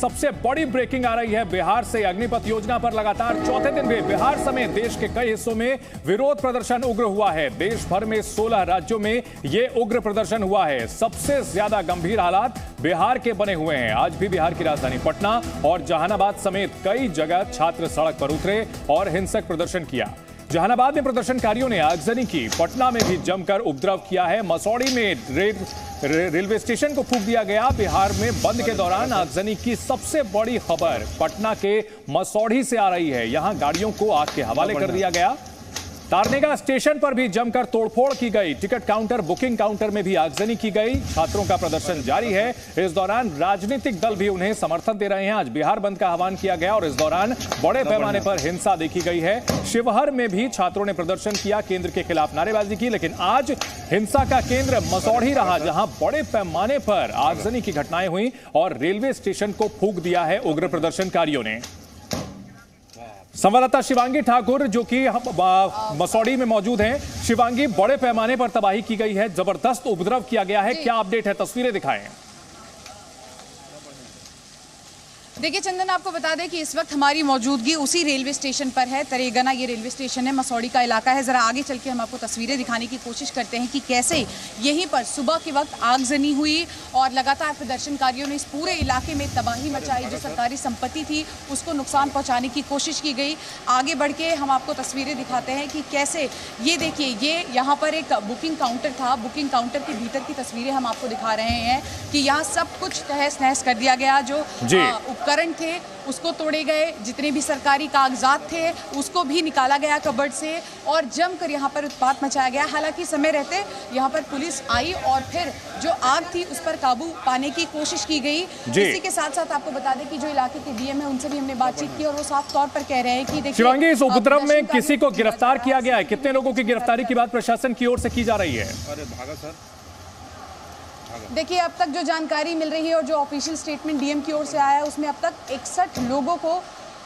सबसे बड़ी ब्रेकिंग आ रही है बिहार से। अग्निपथ योजना पर लगातार चौथे दिन भी बिहार समेत देश के कई हिस्सों में विरोध प्रदर्शन उग्र हुआ है। देश भर में 16 राज्यों में यह उग्र प्रदर्शन हुआ है। सबसे ज्यादा गंभीर हालात बिहार के बने हुए हैं। आज भी बिहार की राजधानी पटना और जहानाबाद समेत कई जगह छात्र सड़क पर उतरे और हिंसक प्रदर्शन किया। जहानाबाद में प्रदर्शनकारियों ने आगजनी की, पटना में भी जमकर उपद्रव किया है। मसौड़ी में रेलवे स्टेशन को फूंक दिया गया। बिहार में बंद के दौरान आगजनी की सबसे बड़ी खबर पटना के मसौड़ी से आ रही है। यहां गाड़ियों को आग के हवाले कर दिया गया। तारनेगा स्टेशन पर भी जमकर तोड़फोड़ की गई। टिकट काउंटर, बुकिंग काउंटर में भी आगजनी की गई। छात्रों का प्रदर्शन जारी है। इस दौरान राजनीतिक दल भी उन्हें समर्थन दे रहे हैं। आज बिहार बंद का आह्वान किया गया और इस दौरान बड़े पैमाने पर हिंसा देखी गई है। शिवहर में भी छात्रों ने प्रदर्शन किया, केंद्र के खिलाफ नारेबाजी की, लेकिन आज हिंसा का केंद्र मसौड़ी रहा, जहां बड़े पैमाने पर आगजनी की घटनाएं हुई और रेलवे स्टेशन को फूंक दिया है उग्र प्रदर्शनकारियों ने। संवाददाता शिवांगी ठाकुर जो कि मसौड़ी में मौजूद हैं। शिवांगी, बड़े पैमाने पर तबाही की गई है, जबरदस्त उपद्रव किया गया है, क्या अपडेट है, तस्वीरें दिखाएं। देखिए चंदन, आपको बता दें कि इस वक्त हमारी मौजूदगी उसी रेलवे स्टेशन पर है। तरेगना ये रेलवे स्टेशन है, मसौड़ी का इलाका है। ज़रा आगे चल के हम आपको तस्वीरें दिखाने की कोशिश करते हैं कि कैसे यहीं पर सुबह के वक्त आगजनी हुई और लगातार प्रदर्शनकारियों ने इस पूरे इलाके में तबाही मचाई। जो सरकारी संपत्ति थी उसको नुकसान पहुँचाने की कोशिश की गई। आगे बढ़ के हम आपको तस्वीरें दिखाते हैं कि कैसे, ये देखिए, ये यहाँ पर एक बुकिंग काउंटर था। बुकिंग काउंटर के भीतर की तस्वीरें हम आपको दिखा रहे हैं कि यहाँ सब कुछ तहस नहस कर दिया गया। जो उपकरण थे उसको तोड़े गए, जितने भी सरकारी कागजात थे उसको भी निकाला गया कबर्ड से और जमकर यहाँ पर उत्पात मचाया गया। हालांकि समय रहते यहाँ पर पुलिस आई और फिर जो आग थी उस पर काबू पाने की कोशिश की गई। इसी के साथ साथ आपको बता दें कि जो इलाके के डीएम है उनसे भी हमने बातचीत की और वो साफ तौर पर कह रहे हैं कि देखिए, शिवांगी, इस उपद्रव में किसी को गिरफ्तार किया गया है? कितने लोगों की गिरफ्तारी की बात प्रशासन की ओर से की जा रही है? देखिए, अब तक जो जानकारी मिल रही है और जो ऑफिशियल स्टेटमेंट डीएम की ओर से आया है उसमें अब तक 61 लोगों को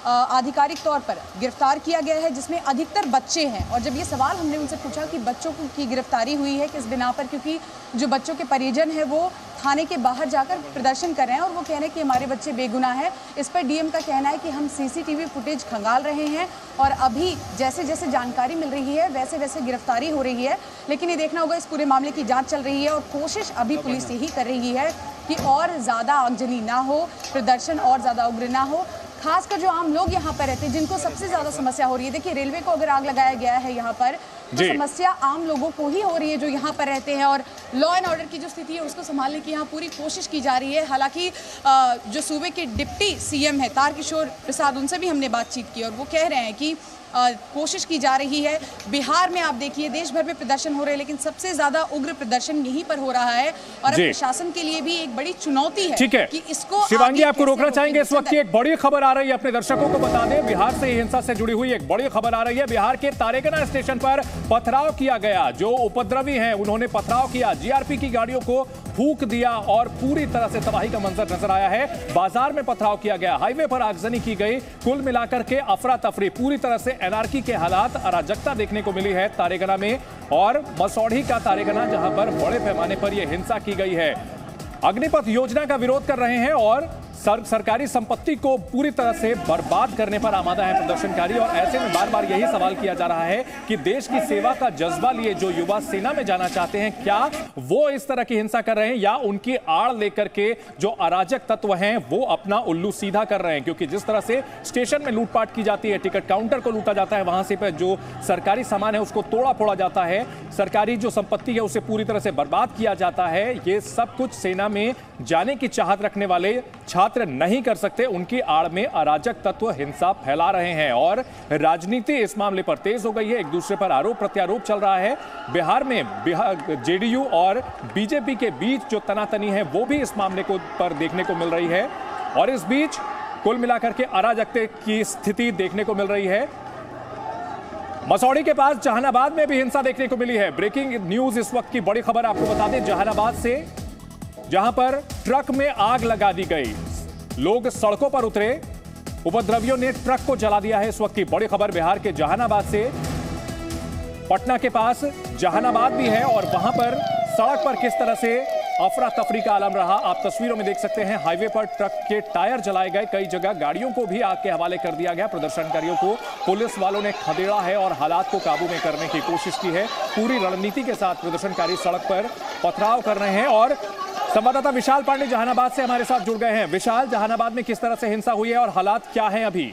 आधिकारिक तौर पर गिरफ्तार किया गया है, जिसमें अधिकतर बच्चे हैं। और जब ये सवाल हमने उनसे पूछा कि बच्चों की गिरफ्तारी हुई है किस बिना पर, क्योंकि जो बच्चों के परिजन हैं वो थाने के बाहर जाकर प्रदर्शन कर रहे हैं और वो कह रहे हैं कि हमारे बच्चे बेगुनाह हैं। इस पर डीएम का कहना है कि हम सीसीटीवी फुटेज खंगाल रहे हैं और अभी जैसे जैसे जानकारी मिल रही है वैसे वैसे गिरफ्तारी हो रही है। लेकिन ये देखना होगा, इस पूरे मामले की जाँच चल रही है और कोशिश अभी पुलिस यही कर रही है कि और ज़्यादा आगजनी ना हो, प्रदर्शन और ज़्यादा उग्र ना हो। खासकर जो आम लोग यहाँ पर रहते हैं जिनको सबसे ज्यादा समस्या हो रही है। देखिए, रेलवे को अगर आग लगाया गया है यहाँ पर तो समस्या आम लोगों को ही हो रही है जो यहाँ पर रहते हैं और लॉ एंड ऑर्डर की जो स्थिति है उसको संभालने की यहाँ पूरी कोशिश की जा रही है। हालांकि जो सूबे के डिप्टी सीएम है तारकिशोर प्रसाद, उनसे भी हमने बातचीत की और वो कह रहे हैं कि कोशिश की जा रही है। बिहार में आप देखिए देश भर में प्रदर्शन हो रहे हैं, लेकिन सबसे ज्यादा उग्र प्रदर्शन यहीं पर हो रहा है और अब प्रशासन के लिए भी एक बड़ी चुनौती है। ठीक है कि इसको शिवांगी, आपको रोकना चाहेंगे। इस वक्त की एक बड़ी खबर आ रही है, अपने दर्शकों को बता दें, बिहार से हिंसा से जुड़ी हुई एक बड़ी खबर आ रही है। बिहार के तारेगना स्टेशन पर पथराव किया गया। जो उपद्रवी हैं उन्होंने पथराव किया, जीआरपी की गाड़ियों को फूंक दिया और पूरी तरह से तबाही का मंजर नजर आया है। बाजार में पथराव किया गया, हाईवे पर आगजनी की गई। कुल मिलाकर के अफरा तफरी, पूरी तरह से एनआरकी के हालात, अराजकता देखने को मिली है तारेगना में और मसौड़ी का तारेगना, जहां पर बड़े पैमाने पर यह हिंसा की गई है। अग्निपथ योजना का विरोध कर रहे हैं और सरकारी संपत्ति को पूरी तरह से बर्बाद करने पर आमादा है प्रदर्शनकारी। और ऐसे में बार बार यही सवाल किया जा रहा है कि देश की सेवा का जज्बा लिए जो युवा सेना में जाना चाहते हैं, क्या वो इस तरह की हिंसा कर रहे हैं या उनकी आड़ लेकर के जो अराजक तत्व हैं वो अपना उल्लू सीधा कर रहे हैं? क्योंकि जिस तरह से स्टेशन में लूटपाट की जाती है, टिकट काउंटर को लूटा जाता है, वहां से पर जो सरकारी सामान है उसको तोड़ा फोड़ा जाता है, सरकारी जो संपत्ति है उसे पूरी तरह से बर्बाद किया जाता है, ये सब कुछ सेना में जाने की चाहत रखने वाले छात्र नहीं कर सकते। उनकी आड़ में अराजक तत्व हिंसा फैला रहे हैं और राजनीति इस मामले पर तेज हो गई है। एक दूसरे पर आरोप प्रत्यारोप चल रहा है। बिहार में जेडीयू और बीजेपी के बीच जो तनातनी है वो भी इस मामले को पर देखने को मिल रही है और इस बीच कुल मिलाकर के अराजकता की स्थिति देखने को मिल रही है। मसौड़ी के पास जहानाबाद में भी हिंसा देखने को मिली है। ब्रेकिंग न्यूज इस वक्त की बड़ी खबर आपको बता दें जहानाबाद से, जहां पर ट्रक में आग लगा दी गई, लोग सड़कों पर उतरे, उपद्रवियों ने ट्रक को जला दिया है। इस वक्त की बड़ी खबर बिहार के जहानाबाद से। पटना के पास जहानाबाद भी है और वहां पर सड़क पर किस तरह से अफरा तफरी का आलम रहा। आप तस्वीरों में देख सकते हैं, हाईवे पर ट्रक के टायर जलाए गए, कई जगह गाड़ियों को भी आग के हवाले कर दिया गया। प्रदर्शनकारियों को पुलिस वालों ने खदेड़ा है और हालात को काबू में करने की कोशिश की है। पूरी रणनीति के साथ प्रदर्शनकारी सड़क पर पथराव कर रहे हैं। और संवाददाता विशाल पांडे जहानाबाद से हमारे साथ जुड़ गए हैं। विशाल, जहानाबाद में किस तरह से हिंसा हुई है और हालात क्या हैं अभी?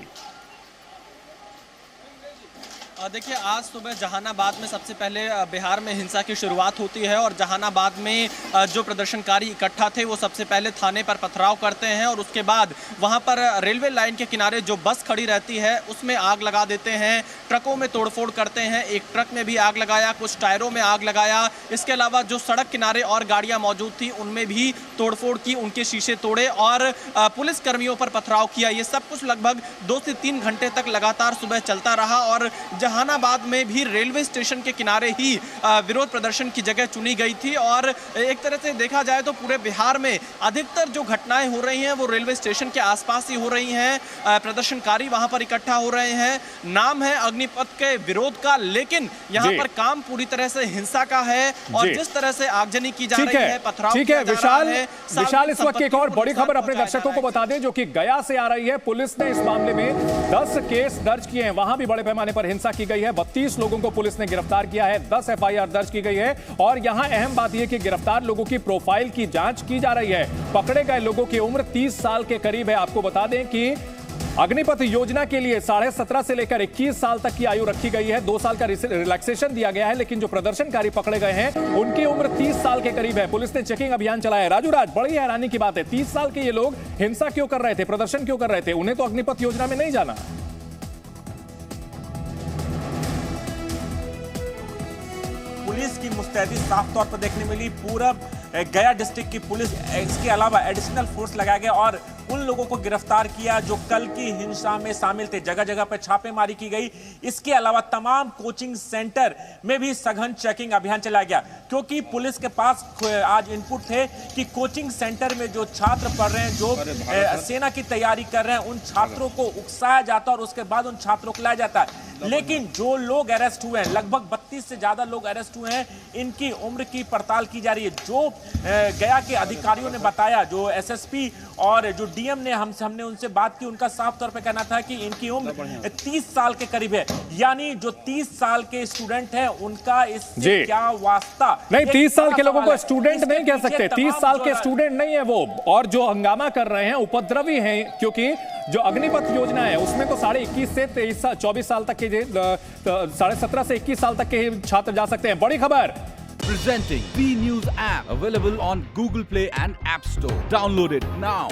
देखिए, आज सुबह जहानाबाद में सबसे पहले बिहार में हिंसा की शुरुआत होती है और जहानाबाद में जो प्रदर्शनकारी इकट्ठा थे वो सबसे पहले थाने पर पथराव करते हैं और उसके बाद वहां पर रेलवे लाइन के किनारे जो बस खड़ी रहती है उसमें आग लगा देते हैं, ट्रकों में तोड़फोड़ करते हैं। एक ट्रक में भी आग लगाया, कुछ टायरों में आग लगाया। इसके अलावा जो सड़क किनारे और गाड़ियां मौजूद थी उनमें भी तोड़फोड़ की, उनके शीशे तोड़े और पुलिस कर्मियों पर पथराव किया। ये सब कुछ लगभग 2 से 3 घंटे तक लगातार सुबह चलता रहा और जहानाबाद में भी रेलवे स्टेशन के किनारे ही विरोध प्रदर्शन की जगह चुनी गई थी। और एक तरह से देखा जाए तो पूरे बिहार में अधिकतर जो घटनाएं हो रही हैं वो रेलवे स्टेशन के आसपास ही हो रही हैं। प्रदर्शनकारी वहां पर इकट्ठा हो रहे हैं, नाम है अग्निपथ के विरोध का, लेकिन यहां पर काम पूरी तरह से हिंसा का है। और जिस तरह से आगजनी की जा रही है, पथराव किया जा रहा है। विशाल, इस वक्त एक और बड़ी खबर अपने दर्शकों को बता दें जो कि गया से आ रही है। पुलिस ने इस मामले में 10 केस दर्ज किए हैं, वहां भी बड़े पैमाने पर हिंसा की गई है। 32 लोगों को पुलिस ने गिरफ्तार किया है, 10 एफआईआर दर्ज की गई है। और यहां अहम बात यह कि गिरफ्तार लोगों की प्रोफाइल की जांच की जा रही है। पकड़े गए लोगों की उम्र 30 साल के करीब है। आपको बता दें कि अग्निपथ योजना के लिए 17.5 से लेकर 21 साल तक की आयु रखी गई है। 2 साल का रिलैक्सेशन दिया गया है, लेकिन जो प्रदर्शनकारी पकड़े गए हैं उनकी उम्र 30 साल के करीब है। पुलिस ने चेकिंग अभियान चलाया है। राजू राज, बड़ी हैरानी की बात है, 30 साल के ये लोग हिंसा क्यों कर रहे थे, प्रदर्शन क्यों कर रहे थे? उन्हें तो अग्निपथ योजना में नहीं जाना। पुलिस की मुस्तैदी साफ तौर पर देखने मिली। पूरब गया डिस्ट्रिक्ट की पुलिस, इसके अलावा एडिशनल फोर्स लगाया गया और उन लोगों को गिरफ्तार किया जो कल की हिंसा में शामिल थे। जगह जगह पर छापेमारी की गई। इसके अलावा तमाम कोचिंग सेंटर में भी सघन चेकिंग अभियान चलाया गया, क्योंकि पुलिस के पास आज इनपुट थे कि कोचिंग सेंटर में जो छात्र पढ़ रहे हैं, जो सेना की तैयारी कर रहे हैं, उन छात्रों को उकसाया जाता है और उसके बाद उन छात्रों को लाया जाता है। लेकिन जो लोग अरेस्ट हुए हैं, लगभग 32 से ज्यादा लोग अरेस्ट हुए हैं, इनकी उम्र की पड़ताल की जा रही है। जो गया के अधिकारियों ने बताया, जो एसएसपी और जो डीएम ने हमने उनसे बात की, उनका साफ तौर पे कहना था कि इनकी उम्र 30 साल के करीब है। यानी जो 30 साल के स्टूडेंट हैं उनका इससे क्या वास्ता? नहीं, 30 साल के लोगों को स्टूडेंट नहीं कह सकते। 30 साल के स्टूडेंट नहीं है वो। और जो हंगामा कर रहे हैं उपद्रवी हैं, क्योंकि जो अग्निपथ योजना है उसमें तो 21.5 से 24 साल तक के 17.5 से 21 साल तक के छात्र जा सकते हैं। बड़ी खबर Presenting B News app, available on Google Play and App Store. Download it now.